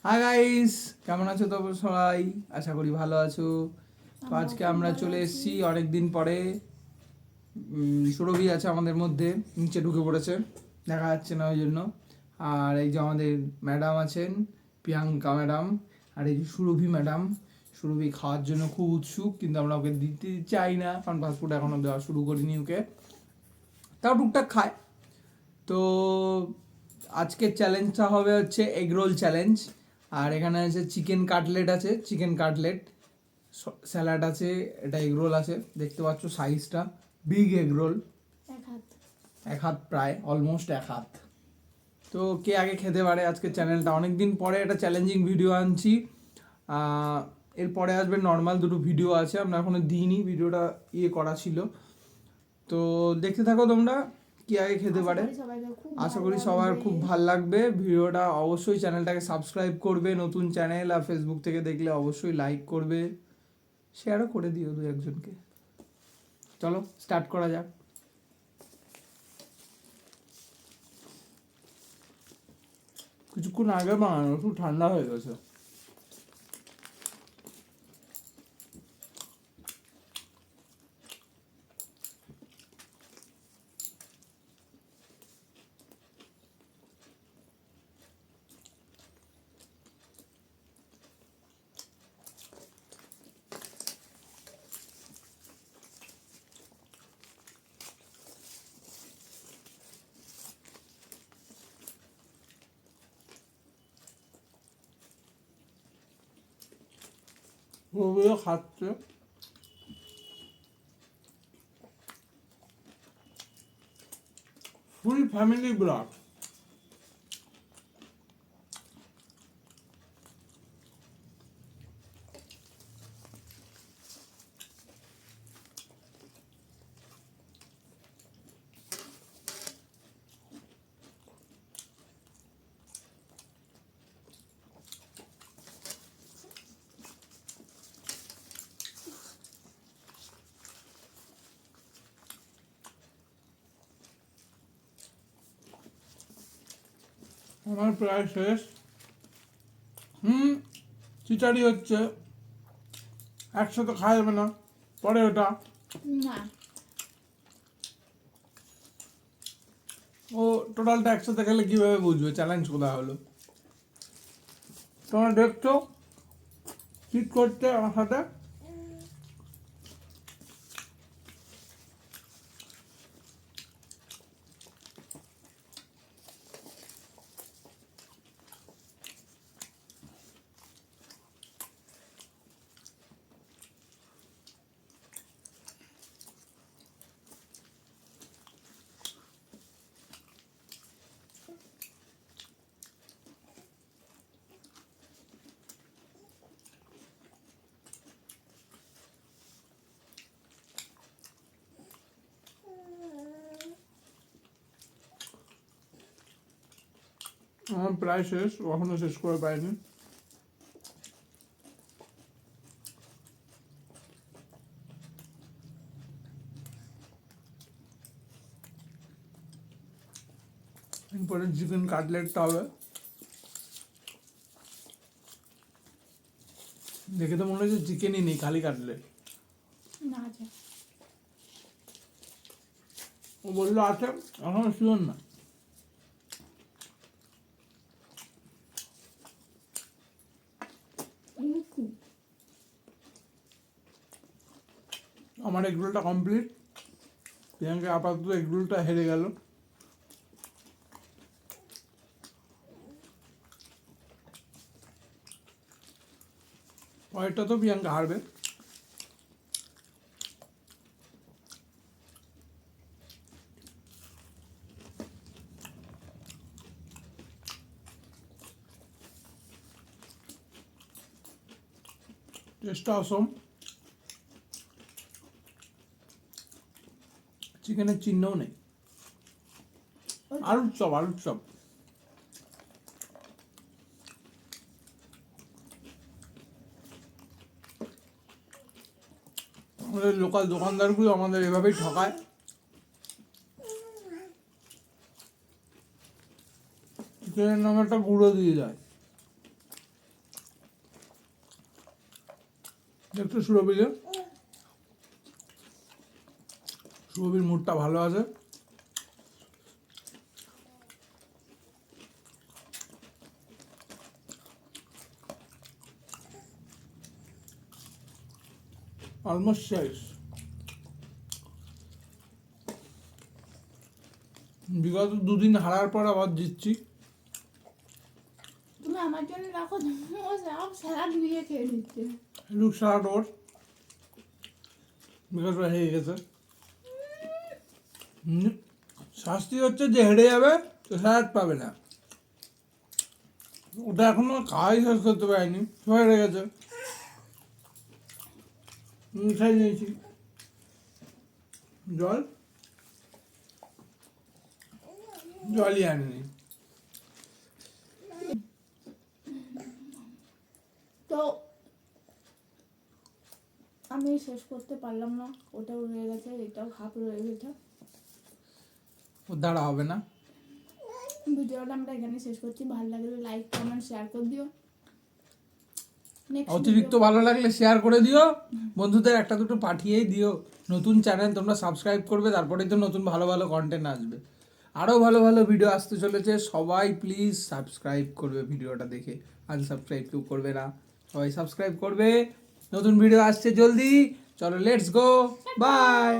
Hi guys, কেমন আছো তোমরা সবাই? আশা করি ভালো আছো। তো আজকে আমরা চলে এসেছি অনেকদিন পরে। সুরভি আছে আমাদের মধ্যে, নিচে ঢুকে পড়েছে, দেখা যাচ্ছে না ওই জন্য। আর এই যে আমাদের ম্যাডাম আছেন, প্রিয়াঙ্কা ম্যাডাম। আর এই যে সুরভি ম্যাডাম। সুরভি খাওয়ার জন্য খুব উৎসুক, কিন্তু আমরা ওকে দিতে চাই না, কারণ ফাস্টফুড এখনও দেওয়া শুরু করিনি ওকে। তাও টুকটাক খায়। তো আজকের চ্যালেঞ্জটা হবে হচ্ছে এগ রোল চ্যালেঞ্জ। আর এখানে আছে চিকেন কাটলেট, আছে চিকেন কাটলেট, স্যালাড আছে, এটা এগ রোল আছে, দেখতে পাচ্ছ সাইজটা বিগ এগ রোল, এক হাত প্রায়, অলমোস্ট এক হাত। তো কে আগে খেতে পারে? আজকে চ্যানেলটা অনেক দিন পরে একটা চ্যালেঞ্জিং ভিডিও আনছি। এরপরে আসবে নর্মাল দুটো ভিডিও আছে, আমরা এখনো দিইনি, ভিডিওটা করা ছিল। তো দেখতে থাকো তোমরা, কি আগে খেতে পারে। আশা করি সবার খুব ভালো লাগবে ভিডিওটা। অবশ্যই চ্যানেলটাকে সাবস্ক্রাইব করবে, নতুন চ্যানেল, আর ফেসবুক থেকে দেখলে অবশ্যই লাইক করবে, শেয়ারও করে দিও দু একজনকে। চলো স্টার্ট করা যাক। কিছুক্ষণ আগে বানানো, একটু ঠান্ডা হয়ে গেছে। ওগুলো খাচ্ছে, ফুল ফ্যামিলি ব্লগ। আমার প্রায় শেষ। খিচাড়ি হচ্ছে, একসাথে খাওয়া যাবে না, পরে ওটা না, ও টোটালটা একসাথে খেলে কিভাবে বুঝবে চ্যালেঞ্জ কোথায় হলো? তোমরা দেখছো ঠিক করতে আমার সাথে। আমার প্রায় শেষ, কখনো শেষ করে পাইনি। এরপরে চিকেন কাটলেটটা হবে। দেখে তো মনে হচ্ছে চিকেনই নেই, খালি কাটলেট। না আছে। ও বললো আছে, এখন শিওর না। আমার এগরোলটা কমপ্লিট। প্রিয়াঙ্কা আপাতত এগরোলটা হেরে গেল। পরেরটা তো প্রিয়াঙ্কা হারবে। টেস্টটা অসম। চিকেনের চিহ্নও নেই। আলুর চপ, আলুর চপ। আমাদের লোকাল দোকানদারগুলো আমাদের এভাবেই ঠকায়। চিকেনের নামে একটা গুঁড়ো দিয়ে যায়। একটু সুরভিকে, সুরভির মুডটা ভালো আছে। অলমোস্ট শেষ। বিগত দুদিন হারার পর আবার জিতছি। তুমি আমার জন্য রাখো, ও সব স্যালাড দিয়ে খেয়ে নিচ্ছে। লুক সালাড ওর বিকজ হেরে গেছে। শাস্তি হচ্ছে যে হেরে যাবে তো স্যালাড পাবে না। ওটা এখনো খাওয়াই শেষ করতে পারেনি, সবাই হেরে গেছে। খাই নিয়েছি জল, জলই আনিনি। তো আমি শেষ করতে পারলাম না, ওটাও রয়ে গেছে, এটাও হাফ রয়ে গেছে। ওর দ্বারা হবে না। ভিডিওটা আমরা এখানে শেষ করছি। ভালো লাগলে লাইক কমেন্ট শেয়ার করে দিও। নেক্সট অতিরিক্ত ভালো লাগলে শেয়ার করে দিও, বন্ধুদের একটা দুটো পাঠিয়েই দিও। নতুন চ্যানেল তোমরা সাবস্ক্রাইব করবে, তারপরেই তো নতুন ভালো ভালো কন্টেন্ট আসবে। আরও ভালো ভালো ভিডিও আসতে চলেছে, সবাই প্লিজ সাবস্ক্রাইব করবে ভিডিওটা দেখে, আনসাবস্ক্রাইব কেউ করবে না, সবাই সাবস্ক্রাইব করবে। নতুন ভিডিও আসছে জলদি, চলো লেটস গো, বাই।